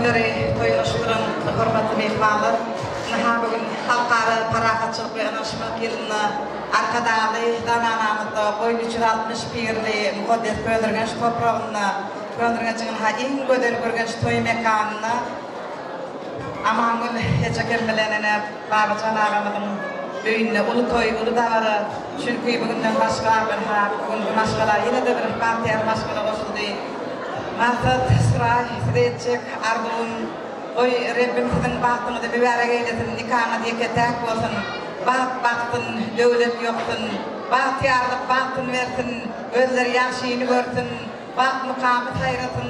toyları toylaştıran hürmetli mehmanlar. Bugün halkara parakatçılık ve anlaşmak yılına arkadağı dananamızda boyun 361'li mukaddes Pöndürgenç toprağına Pöndürgenç'in en gödel görgenç toy mekanına Amanın hece kelmelerine Babacan ağamızın büyünle ulu toy, ulu davarı çünkü bugünden başkalar bugün başkalar yine de bir partiyer başkalar olsun Maksat sıray sürecek Ardu'nun oy Rabbim sizin baktığınızı bir ara eylesin, nikahına diye tek olsun. Baktın, devlet yoksun. Bahtiyarlık baktın versin, özleri yaşayını görsün. Bak mukamet hayratın.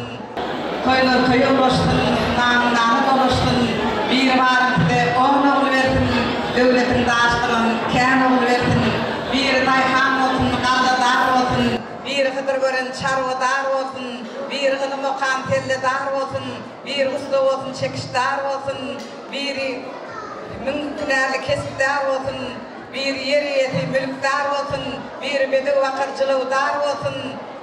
Toylar toy oluşsun, namı oluşsun. Bir varın size oğlu oğlu versin, devletin daştırın, kâhın oğlu versin. Bir dayhan olsun, kalda dar olsun. Bir hıdır gören çarvı dar olsun. Bir ılım okan telle dar olsun, bir usta olsun, çekiş dar olsun, bir mümkünlerle kesip dar olsun, bir yeri yeti mülk dar olsun, bir bedev akırcılığı dar olsun,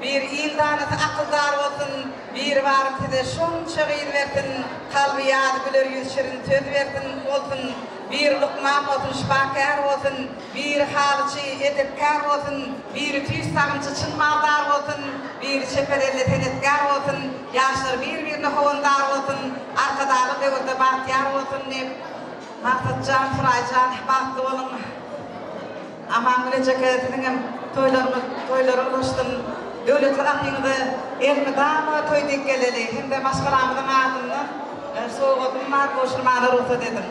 bir il danası akıl dar olsun, bir varım size şun şağır versin, kalbi yad güler yüz şirin söz versin olsun, bir lukmam olsun, şifakar olsun, bir halıcı edepkar olsun, bir tüy sağımcı çınmaldar olsun, bir çeperelle tenetkar olsun, yaşlar birbirine hovundar olsun, arkadağı devirde bahtiyar olsun, Maksatcan, Fıraycan, bahtlı olun. Aman gülecek sizin toyları oluştun, devletler ahiyinde elmi dağına toy dik geleli, hem de başkalarımızın adını soğudunlar, koşurmalar olsa dedim.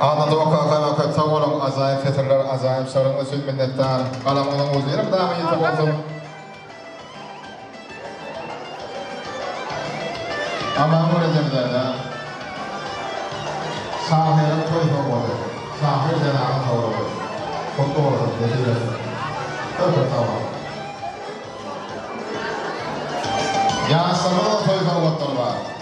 Anladı vakit sağ olun, azayip fetirler, azayip sorunlu söz minnettar. Kalamının uzayırım, dağımı yetip olsun. Aman gülecek de Sahil'in toy olmadı. Sahil denağın tavırı. Kutlu olsun, dediler. Öpür tamam. Yaşlarına toy olmadılar var.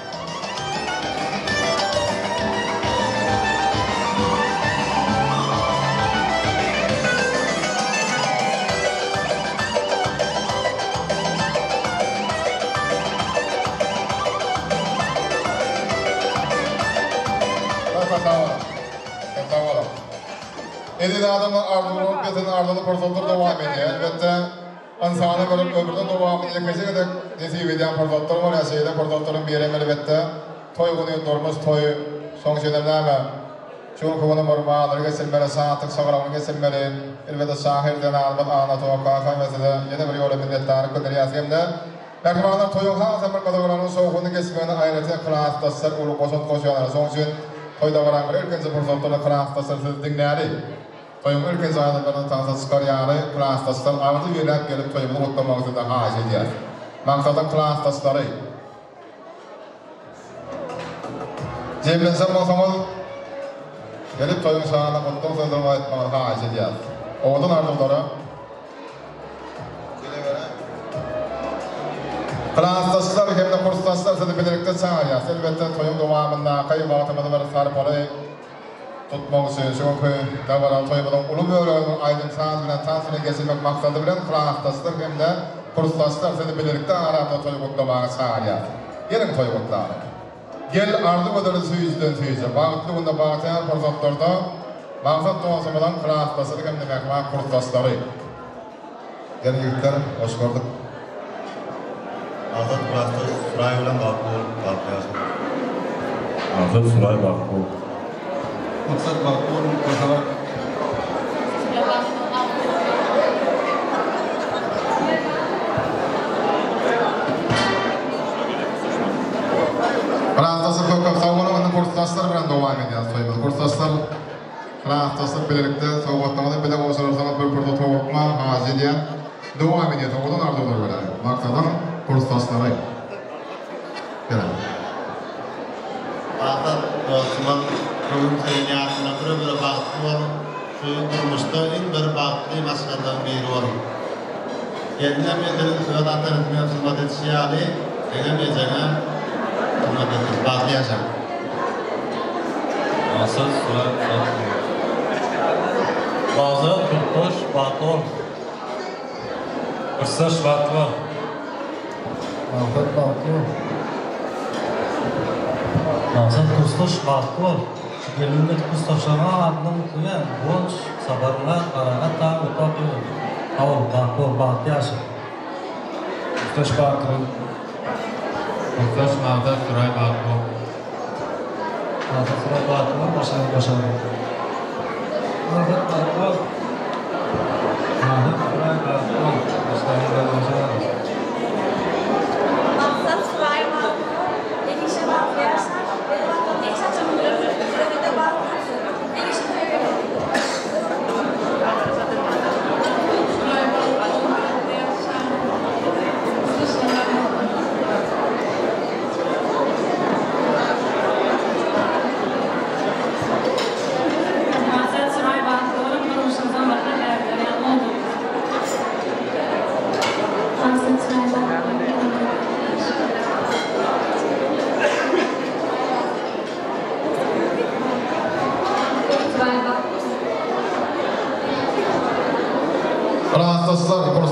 Edil adamın ardılığın betinin ardılığı portottur devam ediyor. Elbette insanı görüp öbürden devam ediyor. Kesin edek nesip ediyen portottur var ya şeyde portotturun bir yerim elbette. Toy bunu durmuş toy son şeylerle şunu kuvunu mormaları geçilmeli, saatlik sağlamını geçilmeli. Elbette şahirden almat anlatı o kahvemesi de yeni bir yolu minnettarı kıdır yazgımda. Merkemanlar toyun hazır bir kategorinin soğuğunu geçmeyeni ayrıca kıraastasır, ulu koşut koşuyorlar. Son için toyda varan bir ülkenizi portotturla kıraastasır siz dinleri. Toyun ülke zamanlarının tanısı çıkar yani klastaslar ardı yönelip gelip toyumunu kutlamak da hacı ediyor. Maksadan klastasları. Cemlensen masamız gelip toyun şahına kutlamak sözlerine etmek hacı ediyor. Oğudun ardıları. Klastaslar hem de kurstaslar sizi bilirlikte çağırıyor. Elbette toyun devamında kayıp bağıtımını bir sarıp orayı tutmak için çünkü davaran toymadan ulu bölümünün aydın sağlığına tansını geçirmek maksadı bilen klastaslar hem de kurstaslar sizi bilirlikte arada toy kutlamaya çağırıyor. Gelin toy kutlamaya. Gel ardı ödülü suyucudan suyucu. Bağıtlı bunda bağıtayan kursatlarda maksat doğasamadan klastasları hem de mekman kurstasları. Gelin yurtlar, hoş gördük. Azat Kuras'ta Suray bilen bakıyorsun. Azat Suray bakıyor. Maksat bakıyor, koşarak. Klastaslar köküp savunmanın kurstaslar bilen devam ediyor. Kurstaslar klastaslar birlikte savunmada bile olsalarsanız bir kurda toğutma hacı ediyor. Devam ediyor. Toğudan ardılar böyle. Maksadan kurstasları. Gelin. Azat Osman Köyün seyyatına bir baktı var. Şu durmuşta en bir baktı maskadan biri var. Kendine medelin sıradattan etmeyen sızmat etişiyali egemeyeceğine baktı yaşam. Asıl Suray bakıyor. Bazı tutmuş bakıyor. Kırsaç bakıyor. Afet bakıyor. Maksat kustoş baktı ol. Gelinde kustoşlama adını mutluya. Boş, sabırlar, karagat da utopya. Avul, baktı ol, baktı yaşı. Kustoş baktı ol. Kustoş Mağdat Suray baktı ol. Mağdat Suray baktı ol, başarı. Mağdat baktı ol. Mağdat Suray baktı ol. Başarı. Maksat Suray baktı ol. Ekişe baktı yaşlar.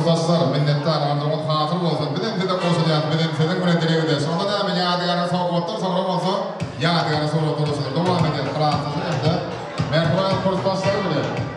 Kurslar, minnettar, arzumun hatır olsun. Bilen de koşacağız, bilen sizin güne dileğidir. Sonra da bir yadigarı soğukotlar, sonra olsa yadigarı soğukotlar olsun. Devam edelim. Fransızın evde. Merkural kursları bile.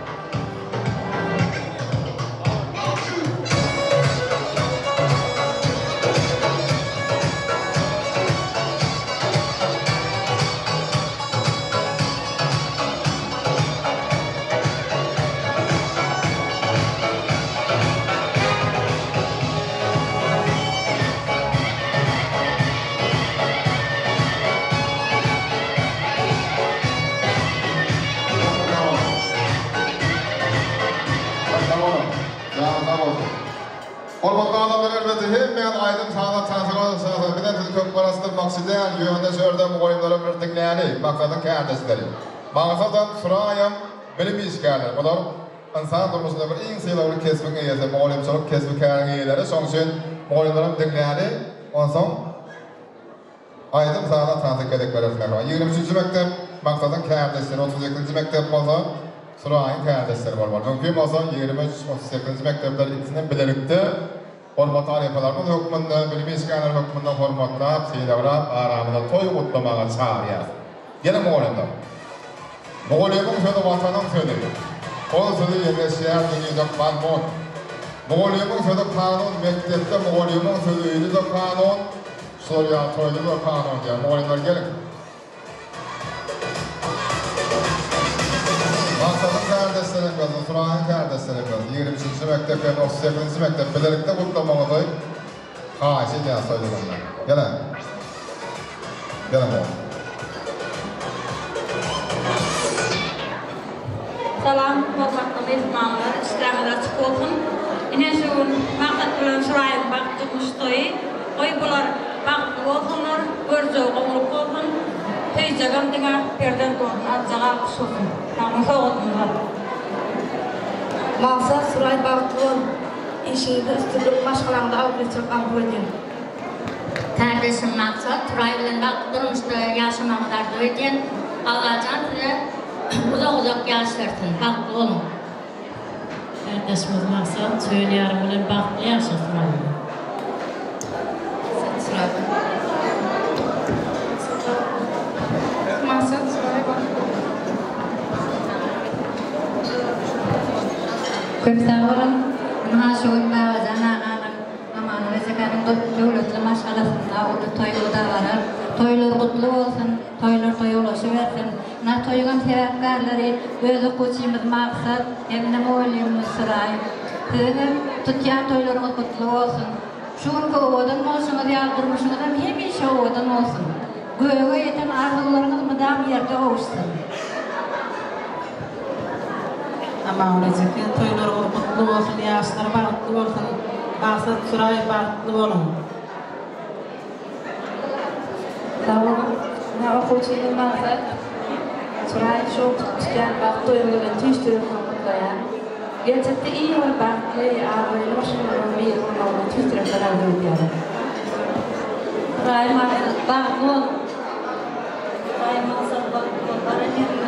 Ormanlı adamlar elbette hemen aydın sağlık tanışığı bilen sizi kök parasıdır maksiden yönde sördüm oyunları birtikleyeni maksadın kârdesleri. Mağasadan Surayam bilim işgârler. Bunlar insan durmusunda bir en sayılı kesbin iyisi, muğalimçılık kesbi kârın iyileri. Son için muğalimlerin dinleyeni, ondan sonra aydın sağlık tanışık edek verirler. 23. mektep maksadın kârdesleri, 32. mektep olsa Suray'ın kârdesleri var. Mümkün olsa 23-38. mektepler ikisini bilirlikte hormatlar yapalarının hükmünde, bilimi işgârler hükmünde hormatlar, seylavra, aramında toy kutlamağa çağırıyaz. Yine muğalimler. Muğalimin sözü vatanın sözü. Ol sözü yerleşiyer dünyada kanun. Muğalimin sözü kanun, mektepte muğalimin sözü üydü de kanun, soruya toydu da kanun diye. Muğalimler gelin. Maksadın kardeşlerim kazın, Suray'ın kardeşlerim kazın. 23. mektep ve 38. mektep bilirlikte kutlamamızı haşi diye söylüyorlar. Gelin. Gelin oğlum. Salam, hormatly mehmanlar, islamlar açık olsun. Ine şuun Maqsat bilen Suray'ın baktı mustoyu. Oy bular baktı olsunlar, görücü oğluk olsun. Teyzegam diňe perden bolsun, atjaga kuşulsun. Taňy soğutmalar. Maksat Suray baktı ol. İşinde üstünlük başkalarında avgıçlık kabul edin. Kardeşim Maksat, Suray bilen baktı durmuşda yaşamağılar duyduğun. Allah'can size uzak yaş versin, baktı olun. Kardeşimiz Maksat, söyleyarım bilen baktı yaşa Suray'ı. Maksat Suray baktı. Köpsağırın maaşı uymağı zanağanın amanı vezekanın devletli maşgalasında ulu toyluda varar. Toylar kutlu olsun, toylar toyulaşı versin. Na toygan sebepkarları özü kuçimiz Maksat, hem de muğalimimiz Suray. Sizin tutyan toylarımız kutlu olsun. Şun kovadan olsunuz yaldırmışsınız hem işe ovadan olsun. Göğe yeten arzularınız mıdam yerde olsun. Ama öylece toylarımız kutlu olsun, yaşlar baktı olsun. Maksat Suray baktı olun. Tamam. Ne okuçuyum Maksat. Suray çok tutken baktı uyumluğun tüystürüp mutlayan. Gerçekte iyi bir baktı, ağabeyli başımların bir yılın tüystürüp beraber uyuyorum. Suray Maksat baktı olun. Suray Maksat baktı olun. Bana ne diyor?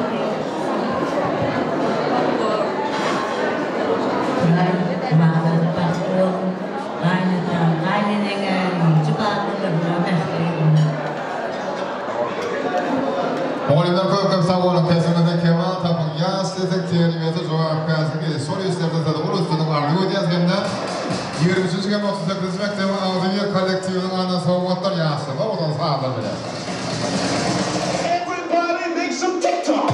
terimiyete cevap versin ki soru üstlerinde de uluslarının ardı ödeyaz hem de 23. hem 38. mektebin Ağzıviye kollektivinin ana savunmatlar yansıma odan sağlar bile. Everybody make some TikTok!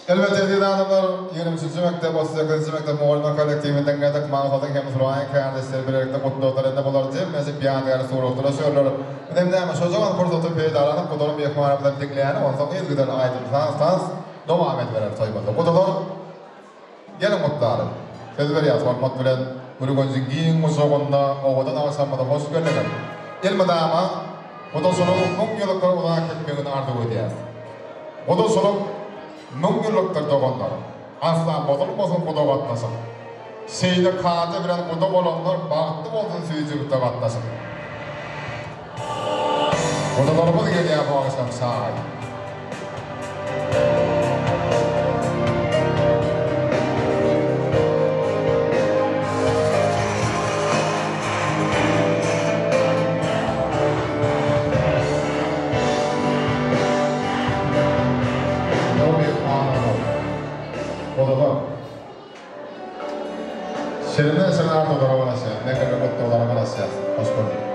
Elbette dedi adamlar 23. mektep, 38. mektep Moğolman kollektivinden geldik. Mağazadın hem Sırayın kardeşleri birlikte mutlu otarında bular diye mesip bir an yarı soğuklara söylüyorlar. Önemli ama şu zaman fırsatı peydalanıp kutunun bir ekmarabıdan dinleyen ondan sonra izgiden aydın devam etverer toybada. Kutular gelin mutluları. Söz veriyoruz, hormat bilen Gürgönzün giyin musuğunda ovadan avsanmada hoş görünür. İlmi dağıma kutu sonu mum yıllıklar olarak etmeğini ardı ödeyez. Kutu sonu mum yıllıktır doğanlar. Asla bozulmasın kutu katlasın. Seyde kağıdı bilen kutu olanlar bağıtlı olsun suyucukta katlasın. Kutularımız geliyor bu akşam sağa. Şerine sen artık olarak aşağı, ne kadar mutlu olarak aşağı. Hoş bulduk.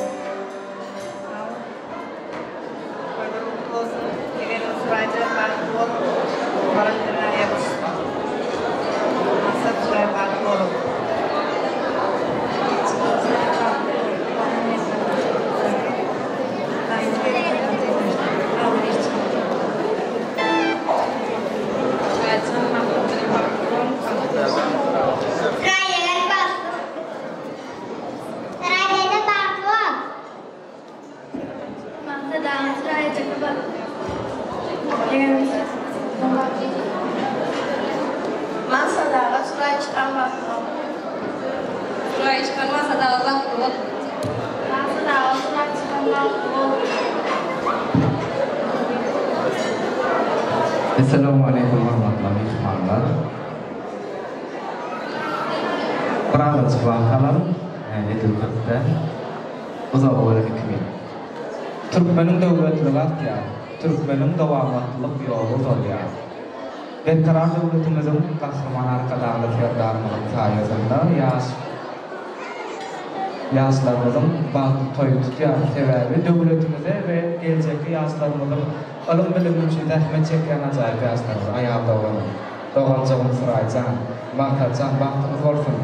Assalamualaikum warahmatullahi wabarakatuh. Peralat sebuah kalam itu kata uzak oleh kami. Türkmenin devletli ya, Türkmenin devamatlık yolu zor ya. Ben karar devletimizin kahraman arkadaşları ferdarının sayesinde yaşlarımızın bağlı toy tutuyor sebebi devletimize ve gelecekte yaşlarımızın alım bilim için zahmet çeken acayip yaşlarımız ayağında olan Doğancağın Sıraycan, Mahtacan, bahtınız olsun.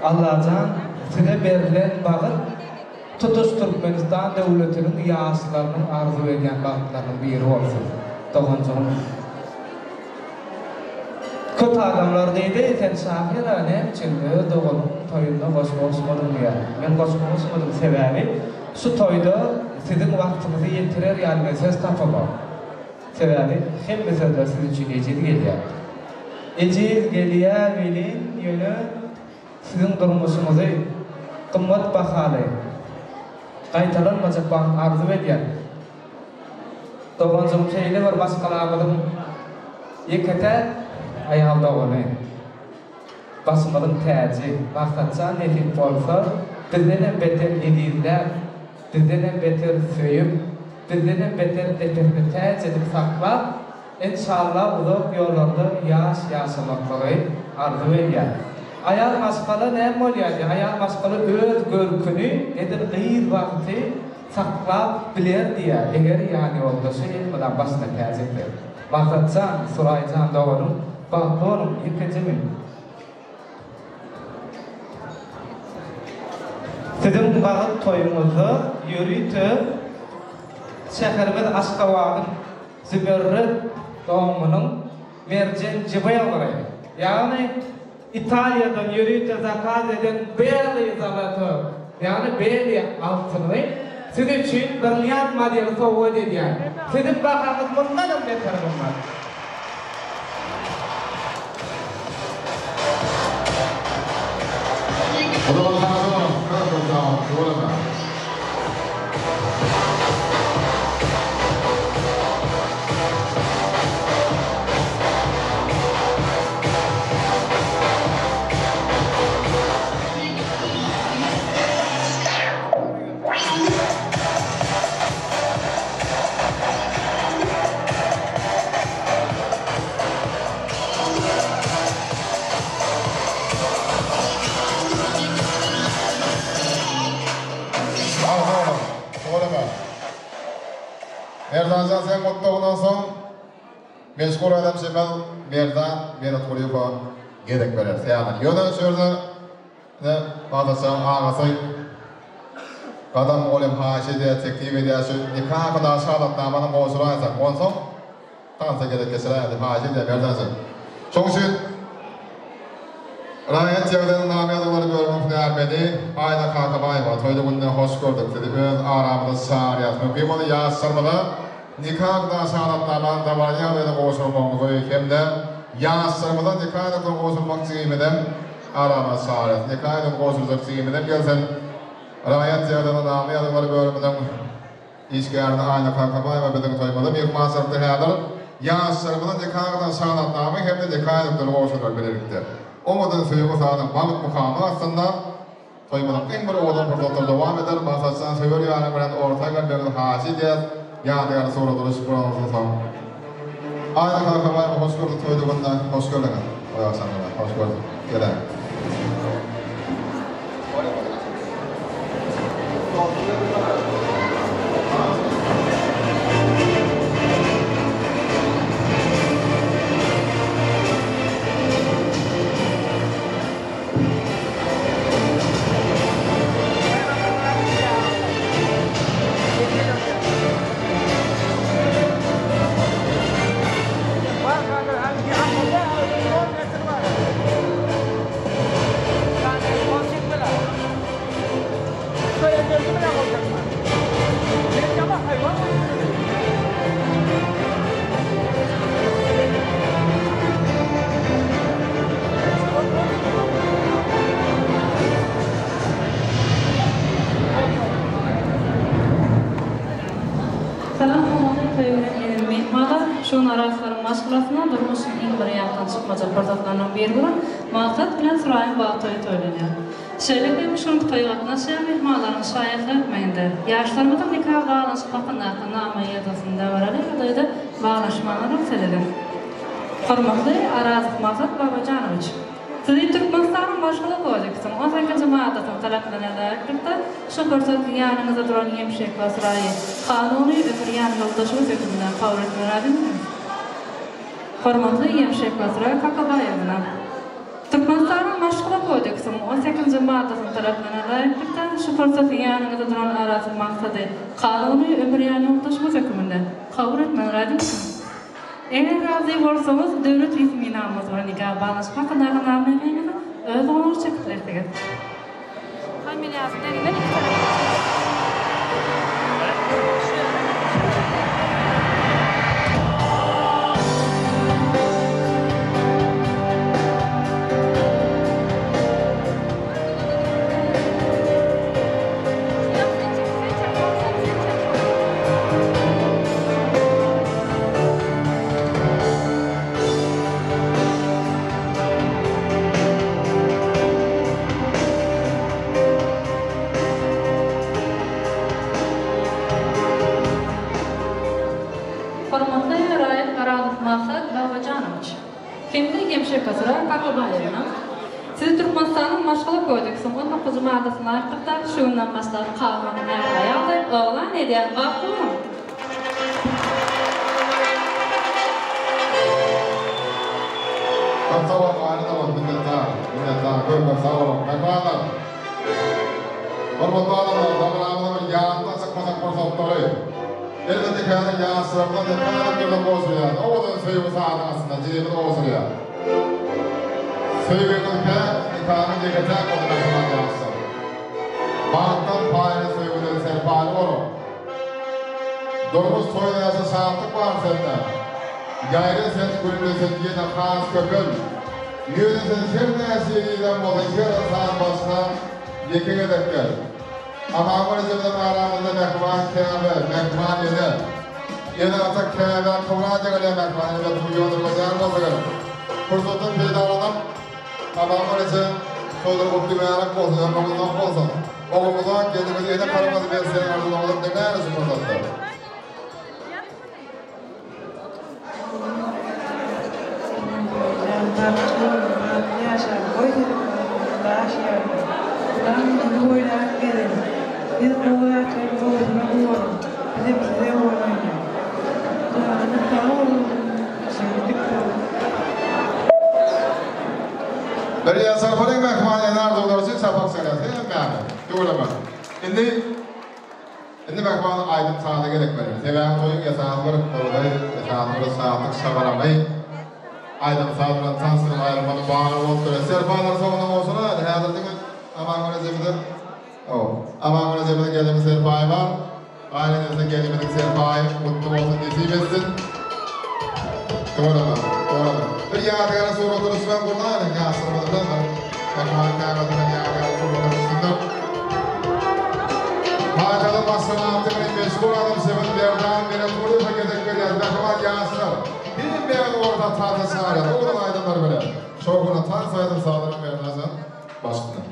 Allah'can size verilen bağır tutuş Türkmenistan devletinin yaşlarının arzu eden bağıtlarının biri olsun. Doğancağın kötü adamlar deydi, sen şahir ne çünkü doğanın toyunda koşmamışmadın ya. Ben koşmamışmadım sebebi şu toyda sizin vaktinizi yetirir yani ses tapamam. Sebebi hem mesela sizin için ecid geliyor. Ecid geliyor bilin yönü sizin durmuşunuzu kımmet bahalı. Kaytalanmayacak bağın arzu ediyor. Doğancağın şeyle var başkalarının yıkata ayağında onu basmadım tercih maksatsa nefis olsa bizden beter yediğinde bizden beter söyüp bizden beter defterini tercih edip sakla inşallah uzak yollarda yaşamakları arzu ediyor. Ayar maskalı ne oluyor? Ayar maskalı öz görkünü nedir gıyır vakti saklap bilir diye eğer yani oldu şey ilmeden basına tercihtir. Maksatsa Suraycan doğru bak doğru ikinci mi? Sizin bağıt toyumuzu yürütü şehirimiz Aşkavad'ın Zübürrü doğumunun Mercan Cibaya orayı. Yani İtalya'dan yürütü zakaz eden Beyli zalatı yani Beyli altını sizin için brilliant modeli soğuğu dedi. Sizin bağımız bundan beter bunlar. Merdan sen mutluğundan son meşgul adam sebel Merdan Merat Kuriyupa gerek verir. Yani yönden sözü ne badasam ağası adam olim haşi diye teklif ediyorsa nikah kadar şahatnamanın bozuluysa onson tansa gerek kesilerde haşi diye Merdan sen. Çünkü Rayet yağların namiyatları görmek değermedi. Ayda Kakabayva, toyluğunda hoş gördük dedi. Öz aramda sağriyat. Mümkün bunu yaşsırmalı. Nikahda şahatnamanın davariyalığını boğuşulmamızı hem de yaşsırmalı nikahda boğuşulmak çiğimeden aramda sağriyat. Nikahda boğuşulacak çiğimeden gelsen Rayet yağların namiyatları görmeden işgârını Ayda Kakabayva bedeni toymalı. Bir masrafta heyadır. Yaşsırmalı nikahda şahatnamanın hem de nikahda boğuşulmak belirliktir. Olmadan söylüyor sağdan Mahmut Mukamı aslında toymadan en bir oğlan portotlar devam eder. Masasından söylüyor yani ben ortaya gelmeyen haşi diye yani yani sonra duruş buranızın son. Aynen kalkamaya hoş gördük toyduğunda hoş gördük. O akşamlar hoş gördük. Gelen. Şun arasların maşgılasına durmuşsun en bir yandan çıkmaca portatlarından bir bulan mağsat bilen sırayın bağıtoyu töyleniyor. Şöyle şun toygatına mehmaların şayet etmeyinde. Yaşlarımızın nikah bağlanışı kapınakta nama yadasında varalı ya da bağlaşmalar ökseledim. Hormatlı Arazif Mağsat Babacanoviç. Sizi Türkmenistan'ın başkalı koyacaksın. 18. Mağdatın taleplerine layıklıkta şu fırsatı yanınıza duran Yemşek ve Sırayı kanuni ömüryan yoldaşımız hükümünden kabul etmeler ediniz. Hormatlı Yemşek ve Sırayı Kakabayev'ına. Türkmenistan'ın başkalı koyacaksın. 18. Mağdatın taleplerine layıklıkta şu fırsatı yanınıza duran Arazif Mağsat'ı kanuni ömüryan yoldaşımız hükümünden kabul etmeler ediniz. Eğer razı olursanız devlet resmi namazı var nikah bağlaşmak kadar namlemeyiniz öz olur çıktılar. Hangi yazı derinden iki tarafı? Şimdi Yemşek Kasıra Kakabayev'ına. Sizi Türkmenistan'ın Maşgalı Kodeks'in 19. maddesine aykırıda şundan başlayıp kavramını ayarlayalı oğlan ediyen bakımı. Tamam, aynı zaman minnettar, görmek sağ olun. Mehmanlar, hormatlı adamlar, zamanımızın yanında sıkmasak fırsatları. Elbette kendini yansırımdan yakalanan bir bozuyor. O da sevgi sağlığı aslında, cihetin bozuyor. Sevginizde nikahını dikkaten konulaşılan yansır. Bağıttan payını sevgileri serpali olur. Durmuş soylayası sağlık var sende. Gayrı sen gülünesin yine khas köpül. Yürünesin şirnesiyle bozuşur sağ başına yekine dekkel. Ahamın cebden aramızda mehman kâbe, mehman yedi. Yine atak kâbe, kuvraca gale mehman yedi. Bu yoldur bacar basıgır. Fırsatın peydalanıp, ahamın için soydur optimayarak olsun, yapmamızdan olsun. Oğlumuzdan kendimizi yine karamazı verseyin arzulamadım. Ne kadar yarısı fırsattı? Beri ya sarfalın mehmanı nardo olursa sapak sanat. Yani doğru bak. Şimdi mehmanı aydın sağda gerek verir. Seven koyun yasağınları orada yasağınları saatlik şavaramayı aydın sağdan tansın ayrılmanı bağlı oldu. Serfalar sonuna olsun da hayatın aman gözümde. Aman gözümde geldiğimiz serfay var. Ailenizde geldiğimiz serfay mutlu olsun nasip etsin. Doğru mu? Doğru mu? Bir yadigarı soru oturursan bunlar ne asırmadılar mı? Mehman kağıdına yadigarı soru oturursunlar. Bakalım aslında artıkın meşgul adam seven derdan veren burada fakirlik veriyor. Mehman yaslar. Bir beyan orada tahtı sağlayan. Oradan aydınlar böyle. Şokuna tan saydım sağlarım vermezden. Başlıklar.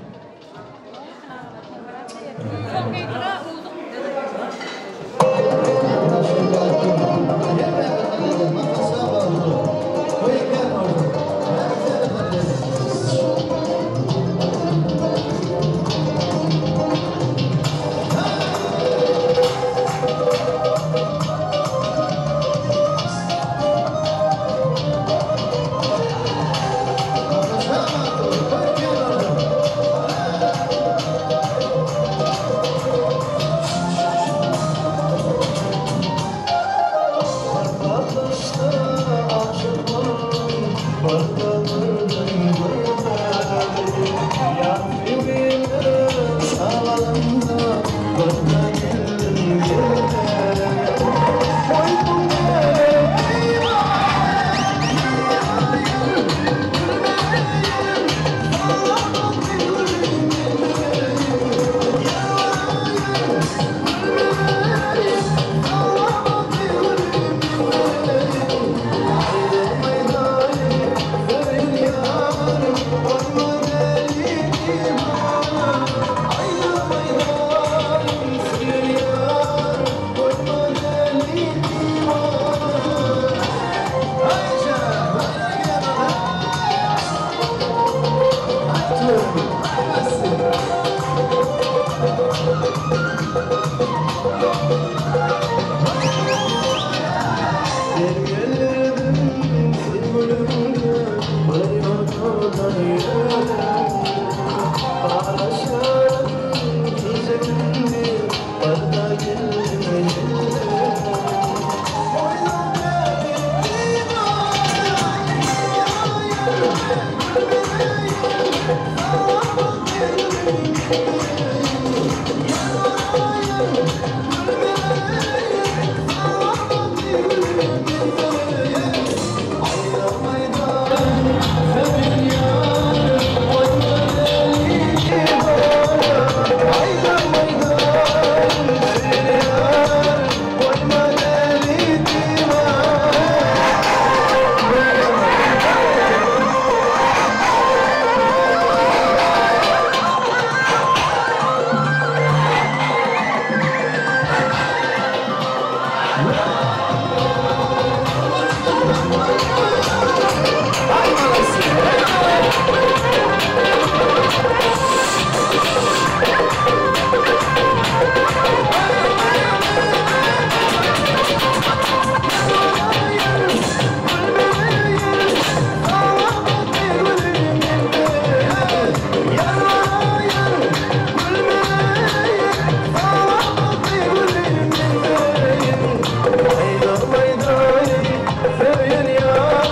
Sevin ya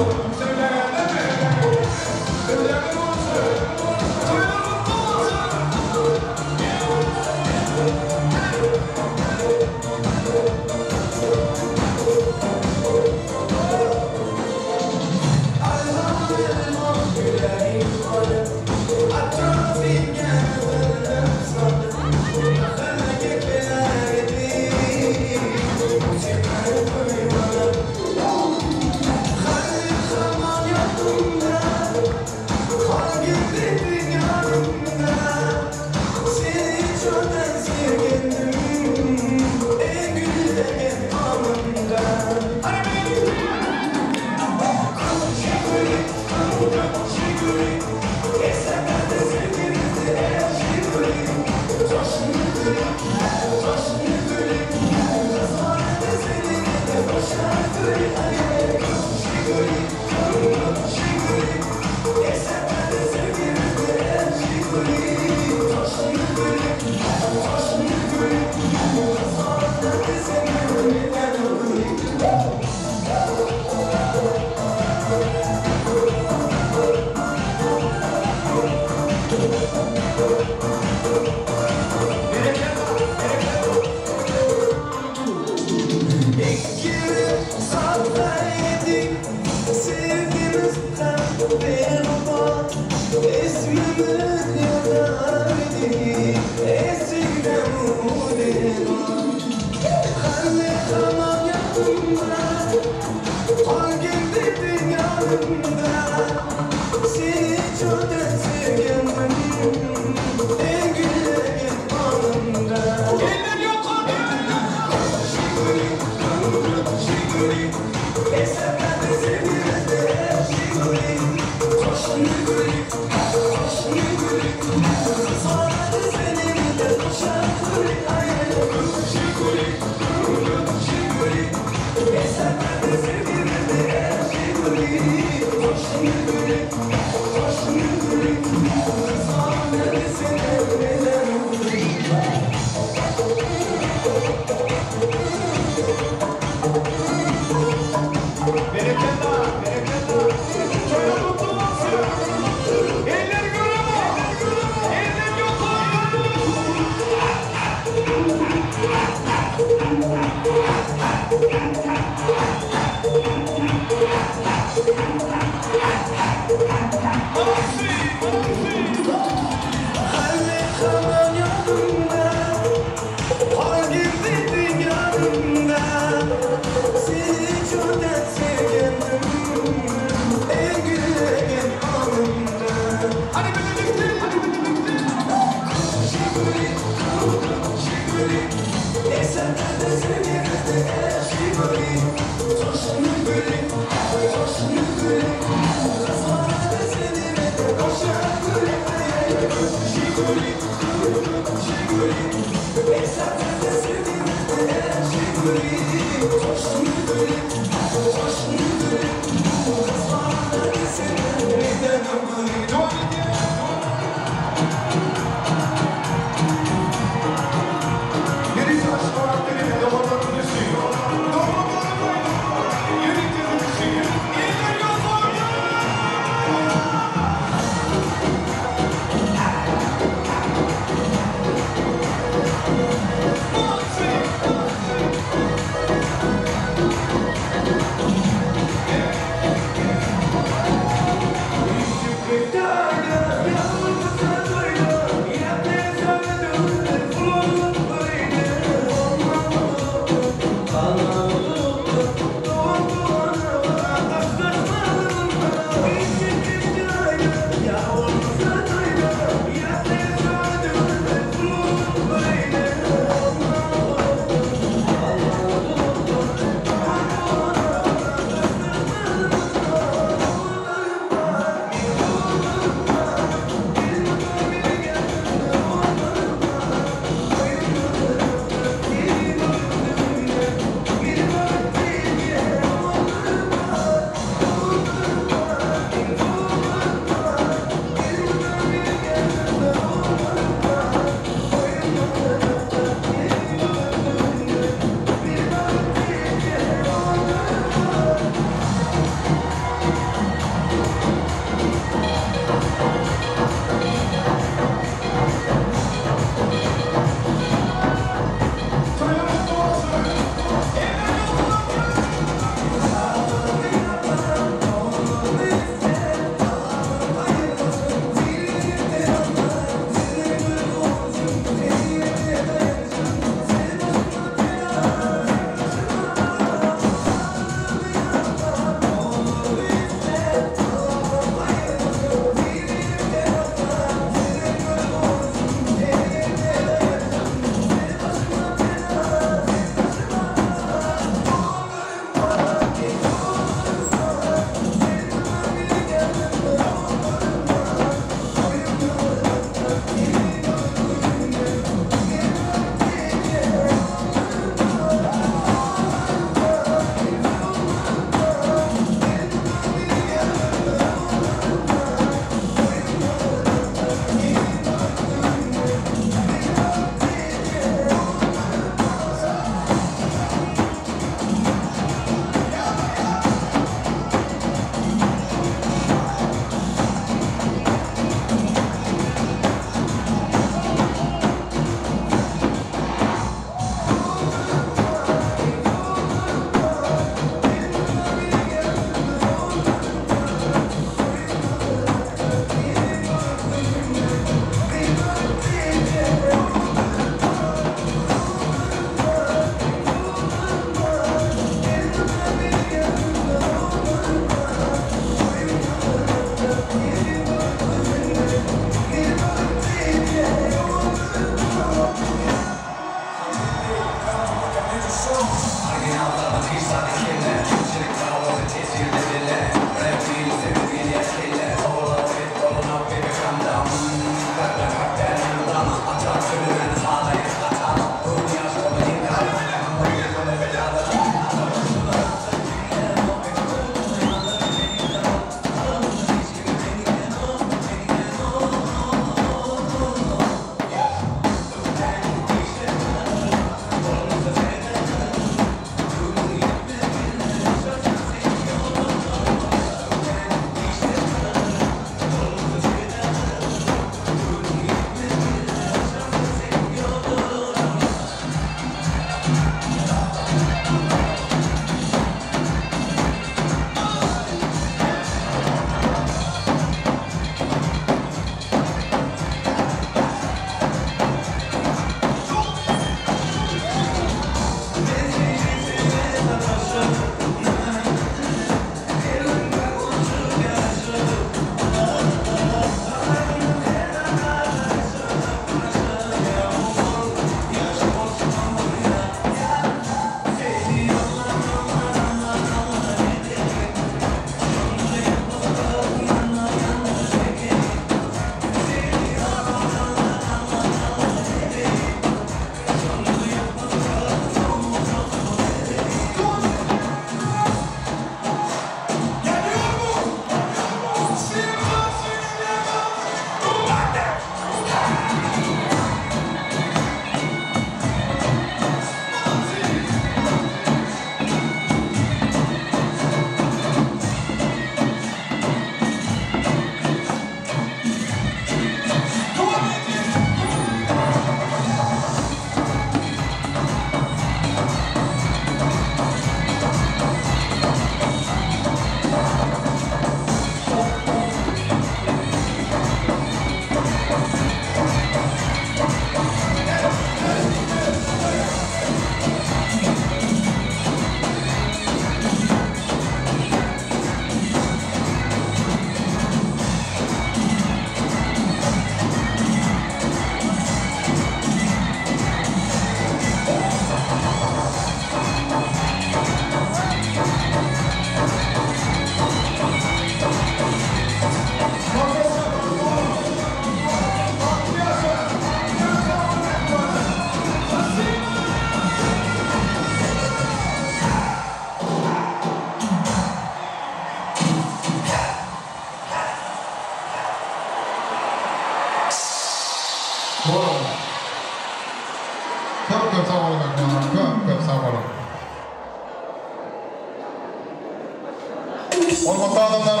Ormanda adamlar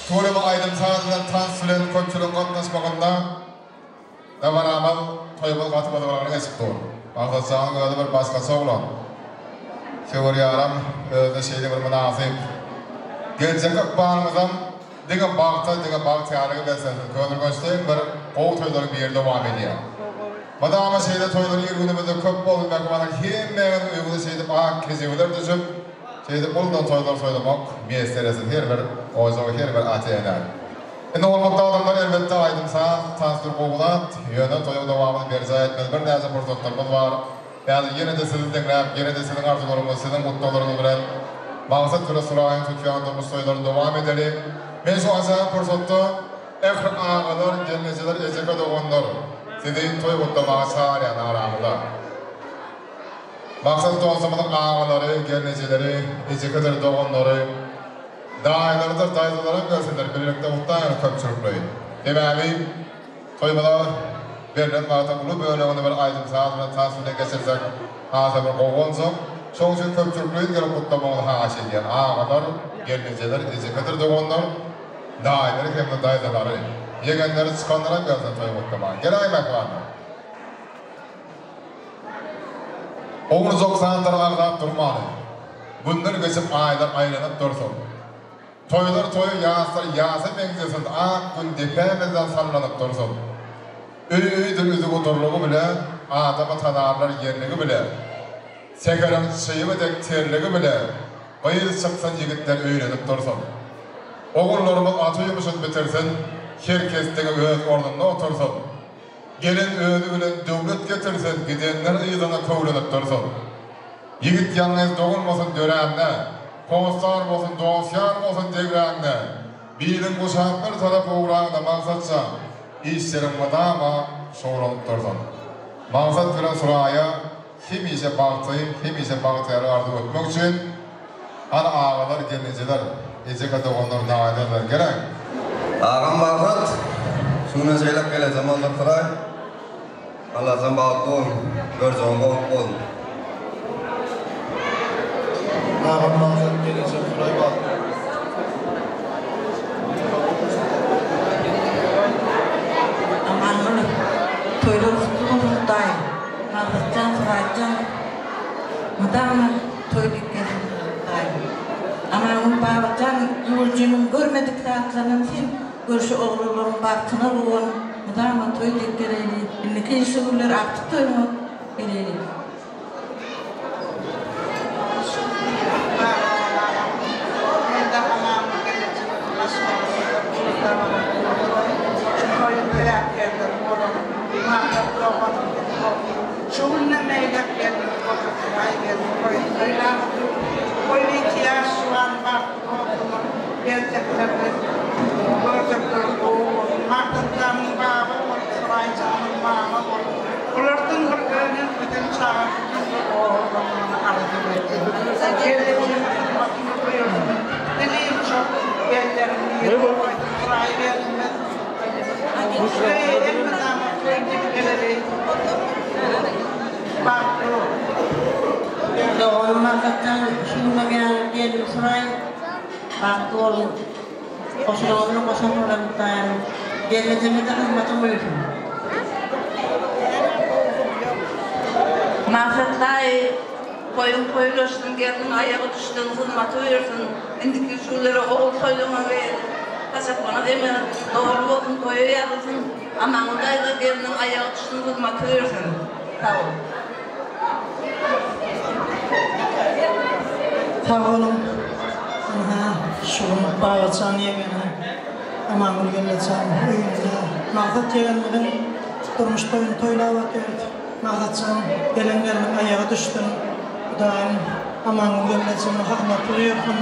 tuvalama aydın saatinden transferen köpçülün katnaşmagında da var amal toyabal katıbada varağını geçip doğru. Maqsad öyle bir başkası olan. Şevur yaram öyle şeyde bir münasip. Gelecek akbarımızdan diğer bağ tiyarığı veselsin. Könül göstereyim bir o toyları bir yerde devam ediyor. Madama şeyde toyları yürgünümüzde köp olun bakmadan hem meğen uygulu şeyde bağ keziviler düşüp şeyde ondan toylar soylamak miyesteresi her bir ocağı her bir atiyeler. Ormanda adamlar elbette aydın sağ tansır boğulat, yöne toyu devamını berca etmez. Bir neyse fırsatlarımız var. Yani yine de sizin dinleyip, yine de sizin arzularımız, sizin mutlularınız bilen mağsat türü sırayın tutuyandığımız toyları devam edelim. Ben şu aşağı fırsatta ekran ağalar, gelmeciler, eceke doğanlar sizin toy kutlamaya çağıran aramında. Maqsad doğansamının ağaları, gelmecileri, ecekeleri doğanları dayılarıdır, dayılarların görseler birlikte muhtemelen köpçülükleyin. Demeli, toymada verilen mağatabulu böyle onu bir aydın saatine tasvine geçirsek hasa bir kovonsam son için köpçülükleyin gelip kutlamağını haşi ediyen ağalar, gelmeciler, ecekadır doğanlar dayıları hem de dayıları yegenleri çıkanlara gelsen toy kutlamaya. Gel aymak vardı. Oğunu çok sanatları ağzap durmalı. Bunları geçip aylar aylanıp dursun. Toylar toyu yasa benzesin, gün depemizden sallanıp dursun. Üydür üzü oturluğu bile, adamı tanarlar yerliği bile, sekerin şeyimedek terliği bile, bayıl çıksan yigitler öğrenip dursun. Oğullarımız atıymışız bitirsin, herkesteki öz ornunda otursun. Gelin öğünü bile devlet getirsin, gidenler iyizana kovlanıp dursun. Yigit yalnız doğulmasın dörenle, konsar olsun, dosyan olsun devrenle, bilin kuşaklar tarafı uğrağında maksatsa, işlerin madama şoğrulup dursun. Maksat filan suraya, kim işe baktayım, kim işe baktayarı ardı ötmek için, ana ağalar, geliciler, ece kadar onları dağılarlar gerek. Ağam maksat, şuna şeyler gele zamanlar saray, Allah'tan bağlı göreceğim ol. Ağam maksat gelecek saray bağlı. Aman toylar tutuldayım. Maksatcan saraycan. Madama toylik gelindayım. Aman babacan yolcunun görmedik saatlarının sen görüşü oğluluğun baktına ruğun. Madama toylik geleli. İnniki işgüller artık toymu geleli. Şununla meydek geldim, koy geldim, koy ihtiyaç var, gerçekten Marta'nın babı, Saraycan'ın babı, onlardan bir görünün bütün çağır, oğlumunu arzu etti. Geldiğim bakımı koyuyorum. Dileğim çok, gellerim diye koy, Saray verilmez. Şuraya elmeden koyduk geleli. Doğru maksattan şununla geldim saray. Baktı oğlum. Koşulağını koşamıyorum dayanım. Geleceğime de hizmetim buyursun. Maksatlar koyulaştın geldin, ayağı düştün, hizmeti buyursun. İndiki şuları oğul soyluma ve kasap bana deme. Doğru olsun, koyu yarılsın. Ama odayla geldin, ayağı düştün, hizmeti buyursun. Sağ ol. Sağ olun. Şunu bağlatsan yegene. Aman geleceğim. Maksat yegenlerin durmuş toyla vakit. Maksatsan gelen ayağa düştün. Daim aman geleceğim. Hahmet uyursun.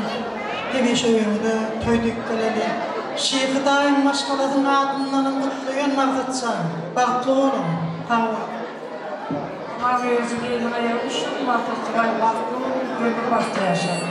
Gibi şeyimde toyduk geleli. Şeyhi daim maşkalatın adından kutluyan maksatsan. Baktlı olun. Sağ olun. Mağazı gelin ayağı düştüm, maksatçılar baktım, böyle pasta yaşadım.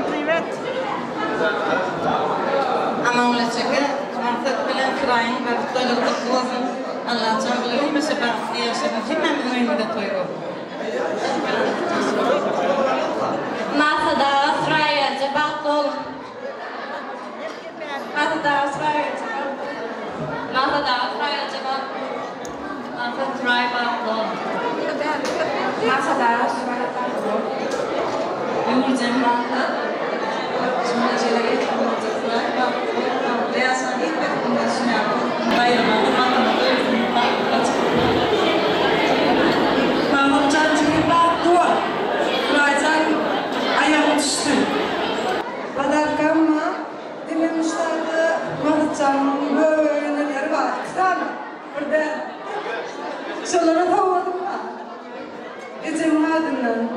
привет. Ama öyle çeker. Maksat bilen kırayın ve toyları tutulmasın. Allah'tan biliyorum. Mesela ben yaşadım. Kimden bir mühimde toyuyor? Masada Australia cevap ol. Masada Australia cevap. Masada Australia cevap. Masada Australia ol. Masada Australia ol. Yumurcam masada. Şimdi şeyleri anlatacaklar. Bak, beyaz sanki ve konuşuyor. Bayramda matematik Mahmutcan cümle dua. Kuraycan ayağı düştü. Badarkanma dememişlerdi. Mahmutcan'ın böyleleri var. Kısan burada şunlara tavadım var. İzin adından.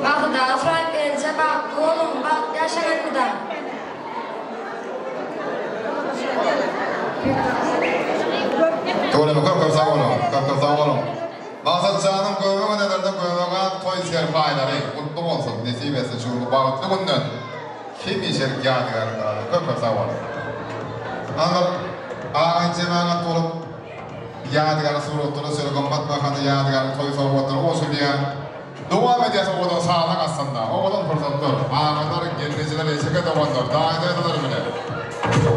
Mahmut'da Afrak gelince bak oğlum bak yaşanan bir daha. Doğru mu? Kapkap sağ olun. Maksat canım koyma nelerden koymağa toy serpayları mutlu olsun. Nesip etsin şunu bağıtlı bundan. Kim işer yadigarlar? Kapkap sağ olun. Anlar ağın cemaat olup yadigar surutunu söyle kombat bakanı yadigar toy sorbatları olsun diye Devam ediyorsa odan sağlık aslında. Odan fırsatlar. Ağalar, gelirciler, eşek edevanlar. Daha edeler bile.